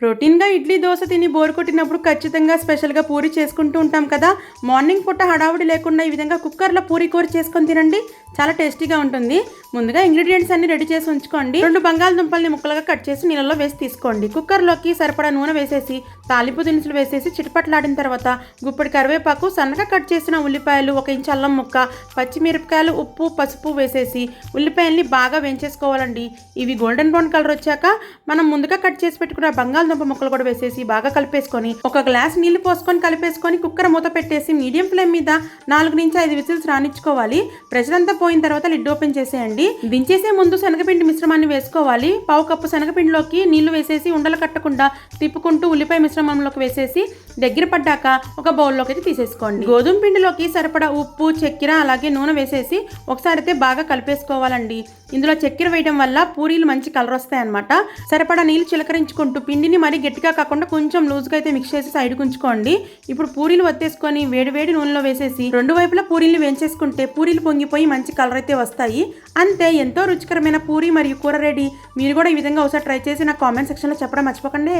రొటీన్గా ఇడ్లీ దోశ తిని బోర్ కొట్టినప్పుడు ఖచ్చితంగా స్పెషల్గా పూరి చేసుకుంటూ ఉంటాం కదా. మార్నింగ్ పూట హడావుడి లేకుండా ఈ విధంగా కుక్కర్లో పూరి కూర చేసుకొని తినండి, చాలా టేస్టీగా ఉంటుంది. ముందుగా ఇంగ్రీడియంట్స్ అన్ని రెడీ చేసి ఉంచుకోండి. 2 బంగాళదుంపల్ని ముక్కలుగా కట్ చేసి నీళ్ళలో వేసి తీసుకోండి. కుక్కర్లోకి సరిపడా నూనె వేసేసి తాలింపు దినుసులు వేసేసి చిటపట్లాడిన తర్వాత గుప్పెడి కరివేపాకు, సన్నగా కట్ చేసిన ఉల్లిపాయలు, 1 ఇంచు అల్లం ముక్క, పచ్చిమిరపకాయలు, ఉప్పు, పసుపు వేసేసి ఉల్లిపాయల్ని బాగా వేయించేసుకోవాలండి. ఇవి గోల్డెన్ బ్రౌన్ కలర్ వచ్చాక మనం ముందుగా కట్ చేసి పెట్టుకున్న బంగాళదుంప ముక్కలు కూడా వేసేసి బాగా కలిపేసుకొని 1 గ్లాస్ నీళ్లు పోసుకొని కలిపేసుకొని కుక్కర్ మూత పెట్టేసి మీడియం ఫ్లేమ్ మీద 4 నుంచి 5 విజిల్స్ రానిచ్చుకోవాలి. ప్రెషర్ అంతా పోయిన తర్వాత లిడ్ ఓపెన్ చేసేయండి. దించేసే ముందు శనగపిండి మిశ్రమాన్ని వేసుకోవాలి. 1/2 కప్పు శనగపిండిలోకి నీళ్లు వేసేసి ఉండలు కట్టకుండా తిప్పుకుంటూ ఉల్లిపాయ మిశ్రమంలోకి వేసేసి దగ్గర పడ్డాక ఒక బౌల్లోకి అయితే తీసేసుకోండి. గోధుమ పిండిలోకి సరిపడా ఉప్పు, చక్కెర అలాగే నూనె వేసేసి ఒకసారి అయితే బాగా కలిపేసుకోవాలండి. ఇందులో చక్కెర వేయడం వల్ల పూరీలు మంచి కలర్ వస్తాయి అన్నమాట. సరిపడా నీళ్లు చిలకరించుకుంటూ పిండిని మరీ గట్టిగా కాకుండా కొంచెం లూజ్గా అయితే మిక్స్ చేసి సైడ్కి ఉంచుకోండి. ఇప్పుడు పూరీలు వత్తేసుకొని వేడి నూనెలో వేసేసి 2 వైపులా పూరీలు వేయించేసుకుంటే పూరీలు పొంగిపోయి మంచి కలర్ అయితే వస్తాయి. అంతే, ఎంతో రుచికరమైన పూరి మరియు కూర రెడీ. మీరు కూడా ఈ విధంగా ఒకసారి ట్రై చేసి నాకు కామెంట్ సెక్షన్లో చెప్పడం మర్చిపోకండి.